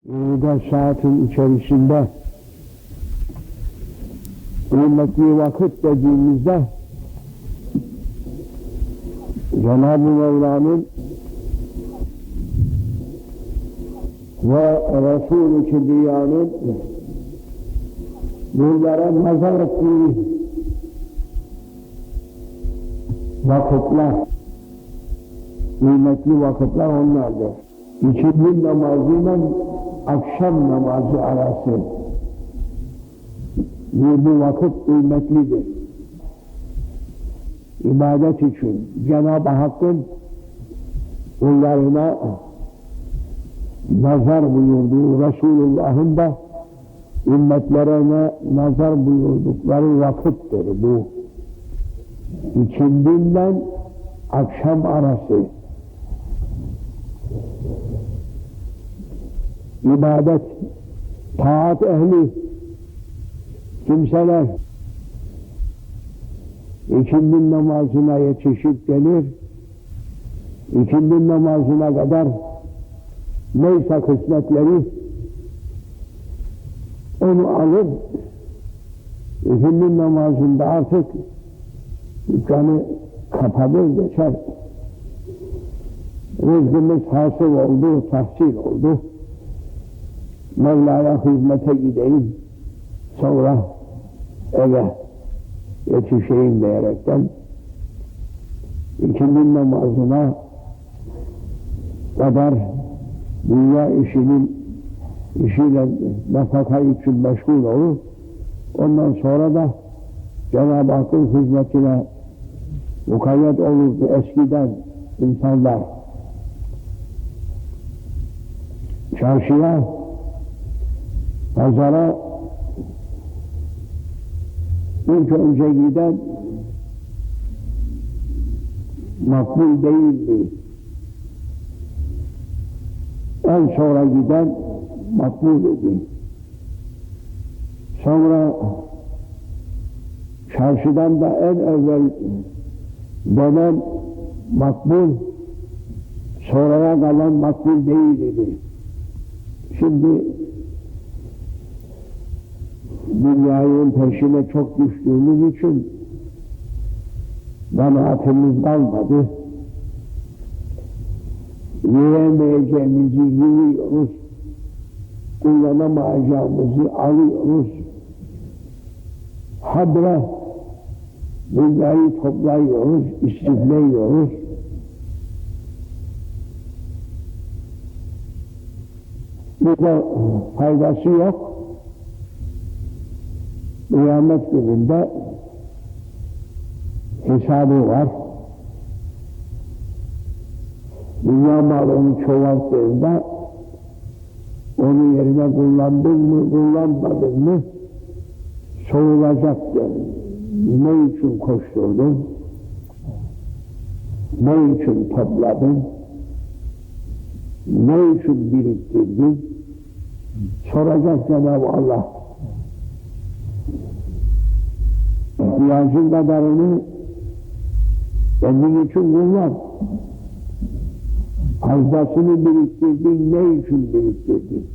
24 saatin içerisinde kıymetli vakit dediğimizde Cenab-ı Mevla'nın ve Resul-i Kibriya'nın nurlara nazar ettiği vakitler, kıymetli vakitler onlardır. İkindi namazıyla akşam namazı arası bu vakit kıymetlidir. İbadet için Cenab-ı Hakk'ın kullarına nazar buyurduğu, Resulullah'ın da ümmetlerine nazar buyurdukları vakittir bu. İkindinden akşam arası ibadet, taat ehli kimseler ikindi namazına yetişip gelir, ikindi namazına kadar neyse kısmetleri onu alır, ikindi namazında artık dükkanı kapatır geçer. Rızkımız hasıl oldu, tahsil oldu. Mevla'ya hizmete gideyim, sonra eve yetişeyim diyerekten ikindi namazına kadar dünya işiyle nafaka için meşgul olur. Ondan sonra da Cenab-ı Hakk'ın hizmetine mukayyet olurdu eskiden insanlar. Çarşıya, pazara ilk önce giden makbul değildi. En sonra giden makbul idi. Sonra çarşıdan da en evvel dönen makbul, sonraya kalan makbul değildi. Şimdi dünyanın peşine çok düştüğümüz için kanaatimiz kalmadı. Yiyemeyeceğimizi yiyoruz, kullanamayacağımızı alıyoruz. Habire dünyayı toplayıyoruz, istifleyiyoruz. Burada faydası yok. Kıyamet gününde hesabı var. Dünya malını çoğalttığında onu yerine kullandın mı, kullanmadın mı sorulacaktır. Ne için koşturdun? Ne için topladın? Ne için biriktirdin? Soracak Cenab-ı Allah. İhtiyacın kadarını kendin için kullan. Fazlasını biriktirdin, ne için biriktirdin?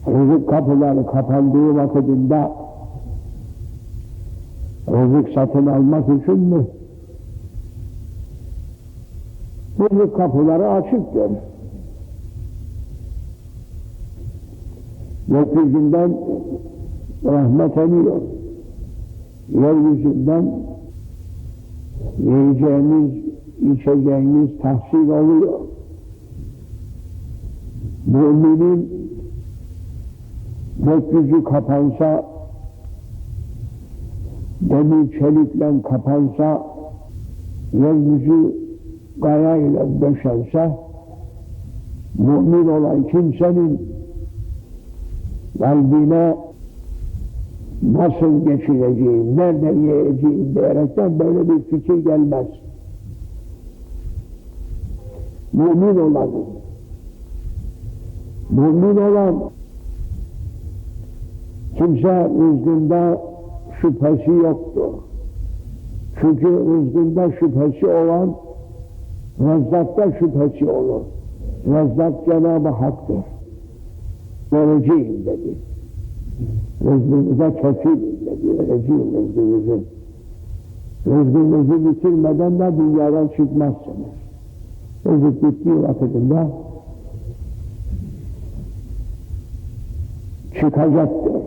Rızık kapıları kapandığı vakitinde rızık satın almak için mi? Rızık kapıları açıktır. Gökyüzünden rahmet iniyor. Yeryüzünden yiyeceğimiz, içeceğimiz tahsil oluyor. Müminin gökyüzü kapansa, demir çelikle kapansa, yeryüzü kaya ile döşense, mümin olan kimsenin kalbine nasıl geçireceğim, nerede yiyeceğim diyerekten böyle bir fikir gelmez. Mümin olan kimse rızkında şüphesi yoktur. Çünkü rızkında şüphesi olan Rezzak'ta şüphesi olur. Rezzak Cenab-ı Hak'tır. Vereceğim dedi. Rızkınıza kefil dedi. Vereceğim rızkınızı. Rızkınızı bitirmeden de dünyadan çıkmazsınız. Rızık bittiği vakitinde çıkacaktır.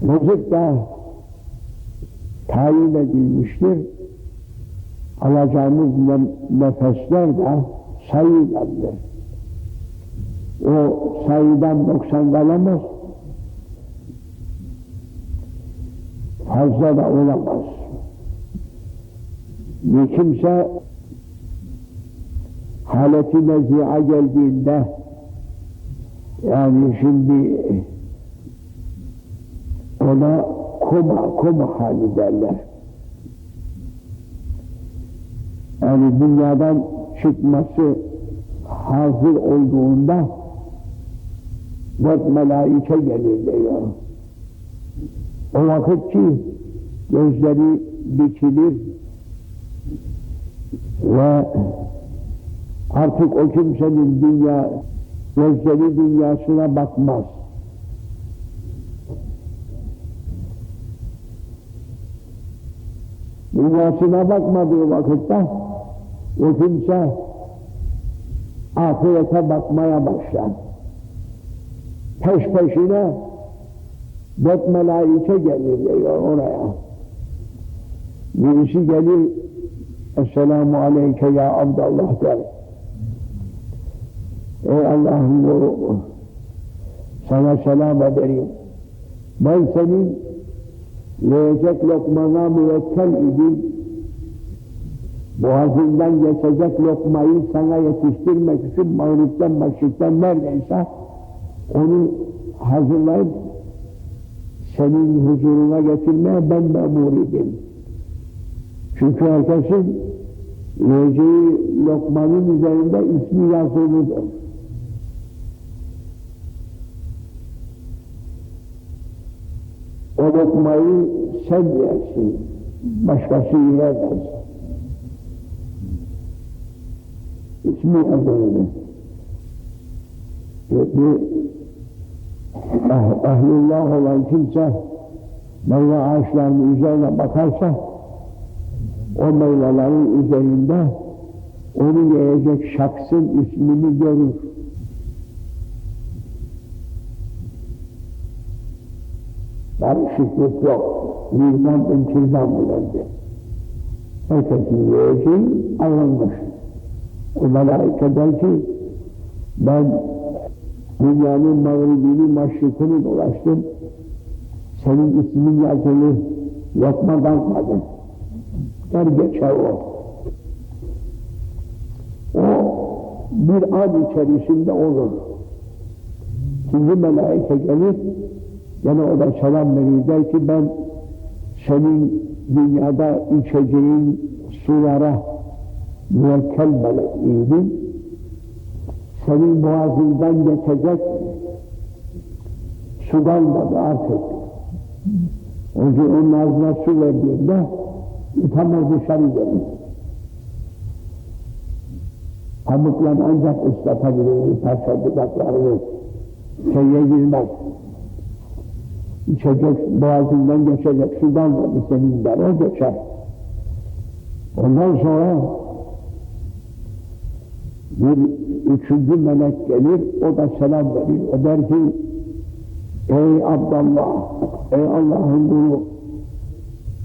Rızık da tayin edilmiştir. Alacağımız nefesler de sayılandır. O sayıdan 90 kalamaz. Fazla da olamaz. Bir kimse haleti nezi'a geldiğinde, yani şimdi ona koma hali derler. Yani dünyadan çıkması hazır olduğunda 4 melaike gelir diyor. O vakit ki gözleri dikilir ve artık o kimsenin gözleri dünyasına bakmaz. Dünyasına bakmadığı vakitte o kimse ahirete bakmaya başlar. Peş peşine 4 melaike gelir diyor oraya. Birisi gelir, Esselamu aleyke ya Abdallah der. Ey Allah'ın oğlu, sana selam ederim. Ben senin yiyecek lokmana müvekkel idim. Boğazından geçecek lokmayı sana yetiştirmek için mağripten maşrikten neredeyse onu hazırlayıp senin huzuruna getirmeye ben memur idim. Çünkü herkesin yiyeceği lokmanın üzerinde ismi yazılıdır. O lokmayı sen yersin, başkası yiyemez. İsmi yazılıdır. Bir ehlullah olan kimse meyve ağaçlarının üzerine bakarsa o meyvelerin üzerinde onu yiyecek şahsın ismini görür. Karışıklık yok. Nizam intizam olundu. Herkesin yiyeceği alınmış. O melaike der ki ben dünyanın mağribini, maşrikini dolaştım. Senin ismin yazılı lokma bakmadım. Der geçer o. O bir an içerisinde olur. İkinci melaike gelir, gene o da selam verir, der ki ben senin dünyada içeceğin sulara müvekkel meleğiydim. Senin boğazından geçecek su kalmadı artık. Onun ağzına su verdiğinde utanmaz dışarı gelir. Pamukla ancak ıslatabilir, parça dudaklarını şeye girmez. İçecek, boğazından geçecek su kalmadı senin der, o geçer. Ondan sonra bir üçüncü melek gelir, o da selam verir. O der ki, ey Abdallah, ey Allah'ın kulu,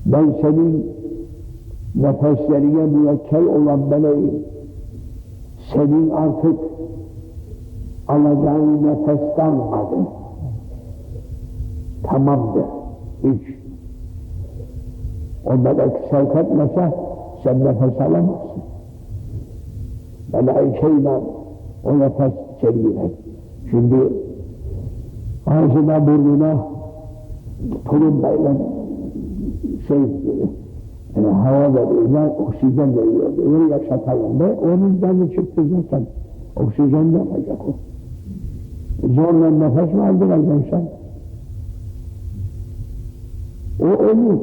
ben senin nefeslerine müvekkel olan meleğim. Senin artık alacağın nefes kalmadı. Tamamdır, hiç. O melek sevk etmese sen nefes alamazsın. Melaikeyle o nefes içeri girer. Şimdi ağzına burnuna tulumbayla yani hava veriyorlar, oksijen veriyorlar, öyle yaşatalım ve onun canı çıktı zaten. Oksijen yapacak o. Zorla nefes mi aldıracaksın sen? O ölür.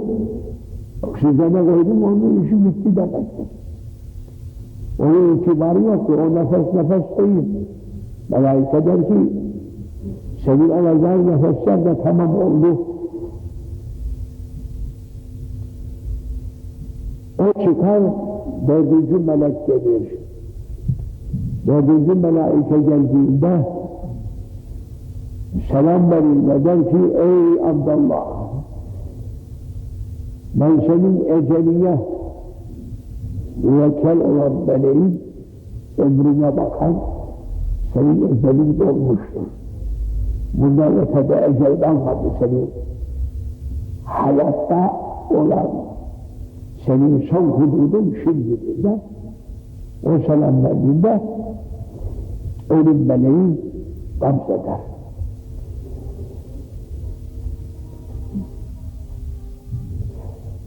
Oksijene koydum, onun işi bitti demektir. Onun itibarı yok ki, o nefes nefes değil. Melaike der ki, senin alacağın nefesler de tamam oldu. O çıkar, dördüncü melek gelir. Dördüncü melaike geldiğinde selam verir ve der ki, ey Abdullah, ben senin eceline müvekkel olan meleğin ömrüne bakan, senin ecelin dolmuştur. Bundan ötede ecelden vardı senin hayatta olan, senin son hududun şimdidir de, o selam verdiğinde ölüm meleği gamzeder.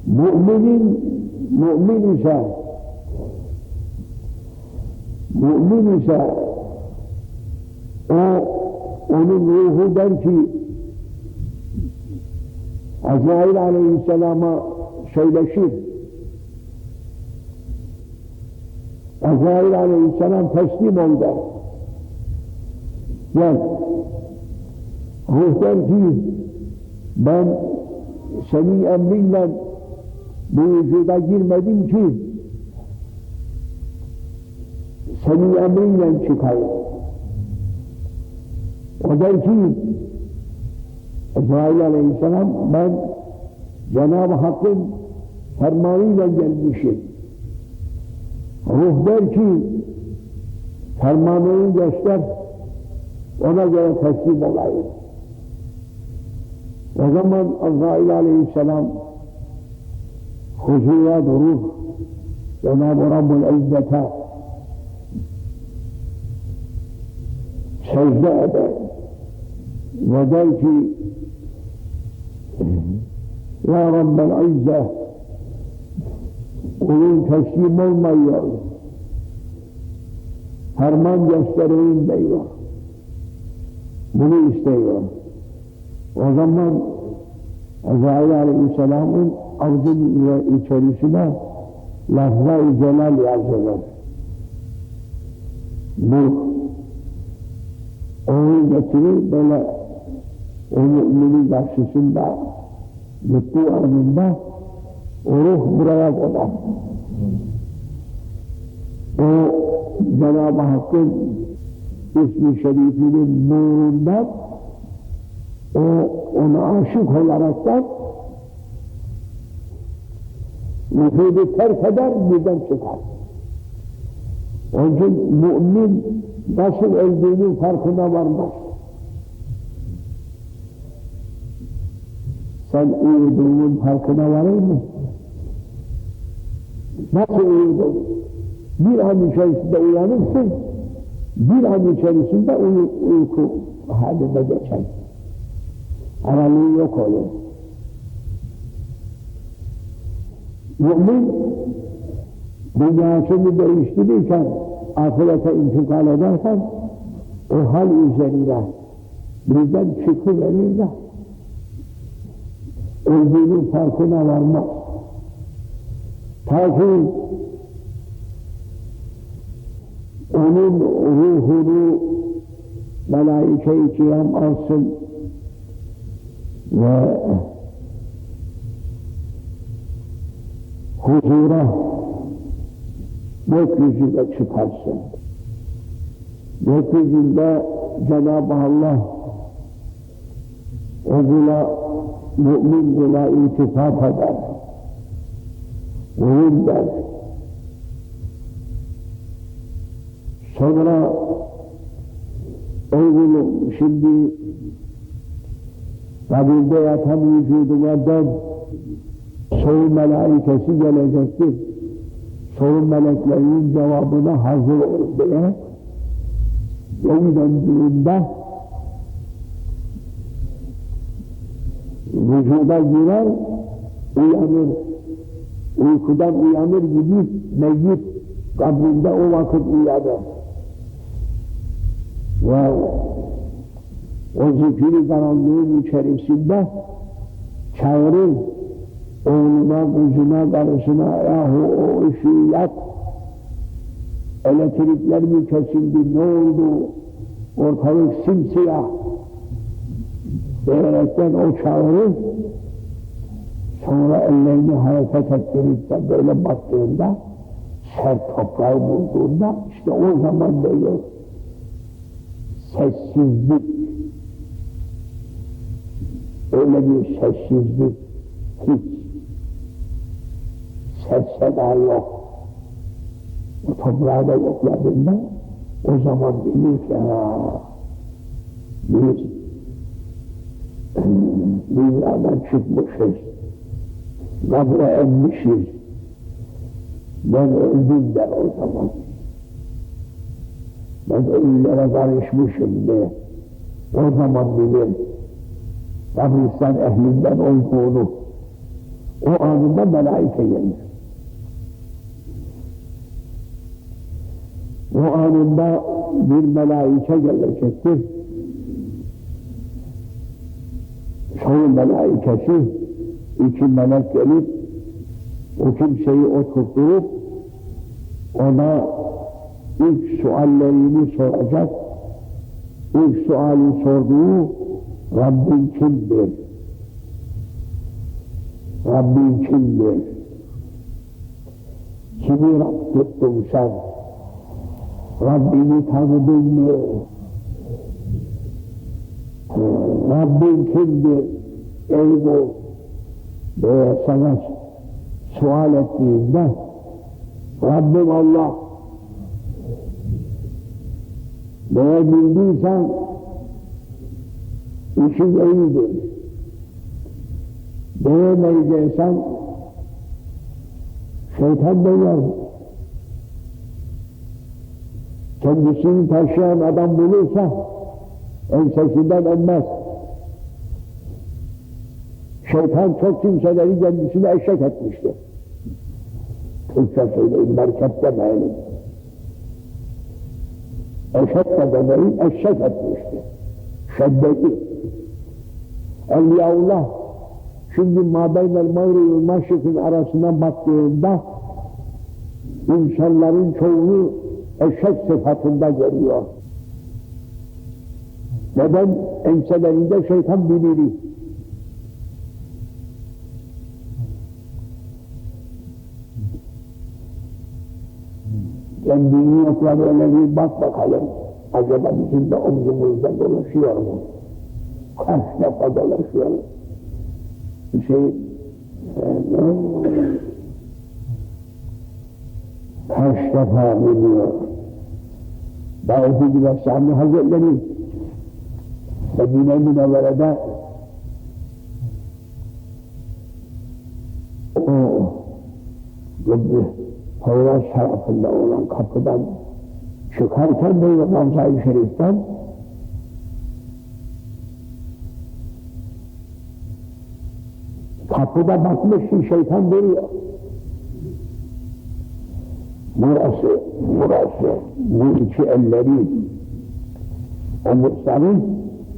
Mümin ise onun ruhu der ki, Azrail aleyhisselama söyleşir. Azrail aleyhisselam teslim ol der. Gel. Ruh der ki, ben senin emrinle bu vücuda girmedim ki, senin emrinle çıkayım. O der ki, Azrail aleyhisselam, ben Cenab-ı Hakk'ın fermanıyla gelmişim. Ruh der ki, fermanını göster, ona göre teslim olayım. O zaman Azrail aleyhisselam huzura durur, Cenab-ı Rabbul İzzet'e secde eder ve der ki, Ya Rabbel İzzet, onun teslim olmuyor, ferman göstereyim diyor, bunu istiyor. O zaman Azrail aleyhisselamın avcının içerisine lafza-i celal yazılır. Bu onu getirir, böyle o müminin karşısında mutlu anında o ruh buraya konar. O Cenab-ı Hakk'ın ismi şerifinin nurundan ona aşık olaraktan vücudu terk eder, birden çıkar. Onun için mümin nasıl öldüğünün farkına varmaz. Sen uyuduğunun farkına varır mı? Nasıl uyudun? Bir an içerisinde uyanırsın, bir an içerisinde uyku haline geçer. Aralığı yok olur. Mümin dünyasını değiştirirken, ahirete intikal ederken o hal üzerine birden çıkıverir de öldüğünün farkına varmaz. Ta ki onun ruhunu melaike-i kiram alsın ve huzura gökyüzüne çıkarsın. Gökyüzünde Cenab-ı Allah o kula, mümin kula iltifat eder. Oyun der. Sonra ey kulum, şimdi kabirde yatan vücuduna dön, soru melaikesi gelecektir. Soru meleklerinin cevabına hazır ol diye geri döndüğünde vücuda girer, uyanır. Uykudan uyanır gibi meyyit kabrinde o vakit uyanır. Ve o zifiri karanlığın içerisinde çağırır, oğluna, kızına, karısına, yahu o ışığı yak, Elektrikler mi kesildi, ne oldu, ortalık simsiyah diyerekten o çağırır, sonra ellerini hareket ettirip de böyle baktığında, sert toprağı bulduğunda, işte o zaman böyle sessizlik, öyle bir sessizlik, hiç ses seda yok. O toprağı da yokladığında, o zaman bilir ki, biz dünyadan çıkmışız, kabre emmişiz, ben öldüm der o zaman. Ben ölülere karışmışım diye. O zaman bilir, kabristan ehlinden olduğunu. O anında melaike gelir. O anında bir melaike gelecektir. Çoğu melaikesi, 2 melek gelip o kimseyi oturtup ona ilk suallerini soracak. İlk suali sorduğu, Rabbin kimdir? Rabbin kimdir? Kimi Rab tuttun sen? Rabbini tanıdın mı? Rabbin kimdir? Ey bu! Diye sana sual ettiğinde, Rabbim Allah diye bildiysen, işin iyidir. Diyemeyeceksen, şeytan diyor. Kendisini taşıyan adam bulursa, ensesinden emmez. Şeytan çok kimseleri kendisine eşek etmişti. Türkçe söyleyin, merkep demeyelim. Eşek de demeyin, eşek etmişti. Şeddeti. Evliyaullah, şimdi mâbeynel mağrib ve maşrik'in arasına baktığında, insanların çoğunu eşek sıfatında görüyor. Neden? Enselerinde şeytan bilir. Kendini yokla böyle bir bak bakalım. Acaba bizim de omzumuzda dolaşıyor mu? Kaç defa dolaşıyor? Kaç defa biliyor? Davet-i Güleşani Hazretleri Medine-i Münevvere'de o Poyraz tarafında olan kapıdan çıkarken böyle Ramza-i Şerif'ten kapıda bakmış ki şeytan duruyor. Burası, bu iki elleri, omuzların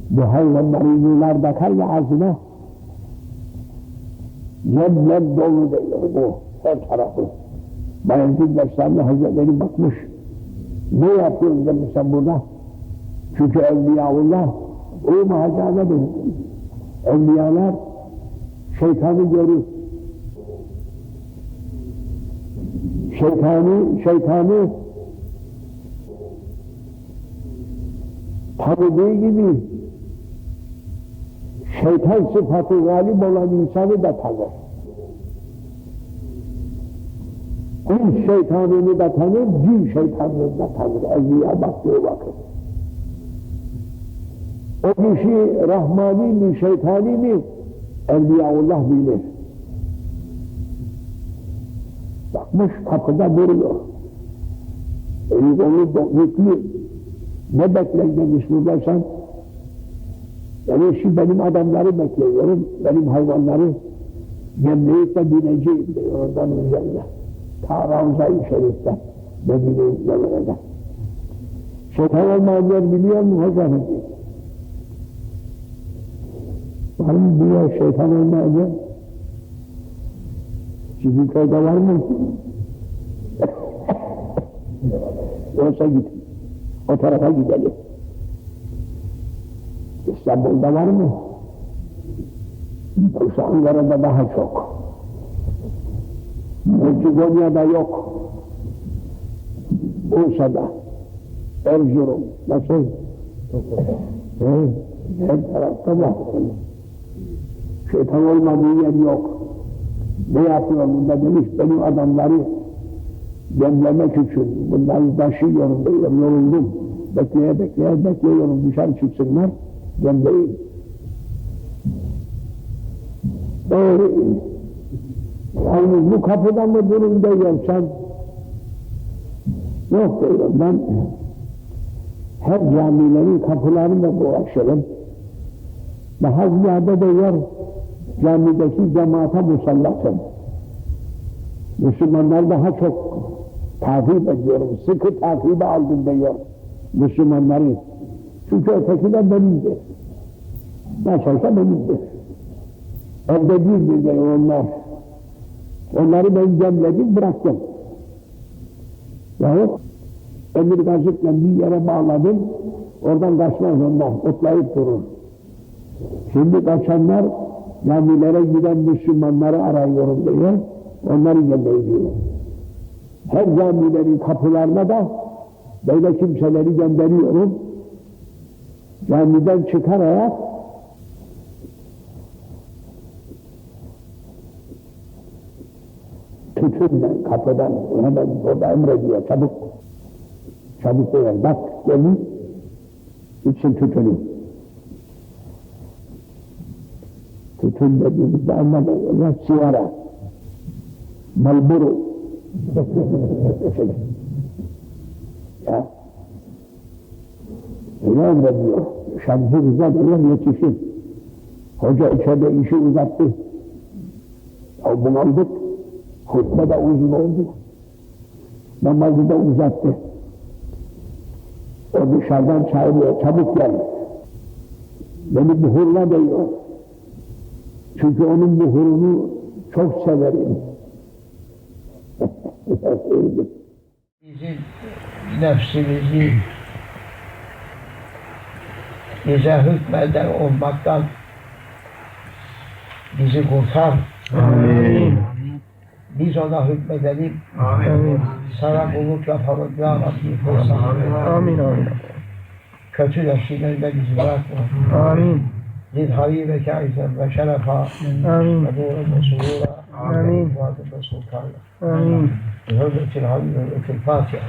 bu hayvanların yular bakar ya ağzına, yemlem dolu diyor bu, her tarafı. Bayezid Bestami Hazretleri bakmış, ne yapıyorsun demiş sen burada? Çünkü Evliyaullah, o muhacabedir. Evliyalar şeytanı görür. Şeytanı tanıdığı gibi şeytan sıfatı galip olan insanı da tanır. İns şeytanını da tanır, cin şeytanını da tanır. Evliya baktığı vakit. O kişi Rahmani mi, şeytani mi? Evliyaullah bilir. Bakmış kapıda duruyor. Onu yüklü. Ne bekler demiş burada sen? Yani şimdi benim adamları bekliyorum, benim hayvanları gemleyip de bineceğim diyor oradan üzerine. Ta Ramza-i Şerif'te, Medine-i Münevvere'de. Şeytan olmayanlar biliyor mu hocam? Var mı biliyor şeytan olmayanlar? Sizin köyde var mı? Yoksa git. O tarafa gidelim. İstanbul'da var mı? Yoksa Ankara'da daha çok. Konya'da yok. Bursa'da, Erzurum, nasıl? Her tarafta var. Şeytan olmadığı yer yok. Ne yapıyor bunda demiş, benim adamları gemlemek için bunları taşıyorum diyorum, yoruldum. Bekliyorum, dışarı çıksınlar, gemleyin. Yalnız bu kapıda mı durun diyorsan, yok diyorum ben, her camilerin kapılarında dolaşırım. Daha ziyade diyor, camideki cemaate musallatım. Müslümanlar daha çok takip ediyorum, sıkı takibe aldım diyor Müslümanları. Çünkü ötekiler benimdir. Nasılsa benimdir. Elde değildir diyor onlar. Onları ben cemledim, bıraktım. Yahut emir gazıkla bir yere bağladım, oradan kaçmaz onlar, otlayıp durur. Şimdi kaçanlar, camilere giden Müslümanları arıyorum diyor, onları gönderiyor. Her camilerin kapılarına da böyle kimseleri gönderiyorum. Camiden çıkararak tütünden, kapıdan, hemen orada emrediyor, çabuk diyor, bak gelin, için tütünü. Tütün dediğimizde anlamıyorlar, sigara, Marlboro. Ya, öyle emrediyor, Şamsı Rıza diyor, yetişir. Hoca içeride işi uzattı. Ya bunaldık. Hutbe de uzun oldu. Namazı da uzattı. O dışarıdan çağırıyor, çabuk gel. Beni buhurla diyor. Çünkü onun buhurunu çok severim. Bizim nefsimizi bize hükmeden olmaktan bizi kurtar. Amin. Biz ona hükmedelim. Amin. Sana kulluk yapalım ya Rabbi. Amin. Amin. Kötü nefsilerine bizi bırakma. Amin. Zid haribeke ayzen ve şerefa. Amin. Ve nuren ve surura. Amin. Ve ve sultana. Amin. Bi hürmetil hamd ve hürmetil Fatiha.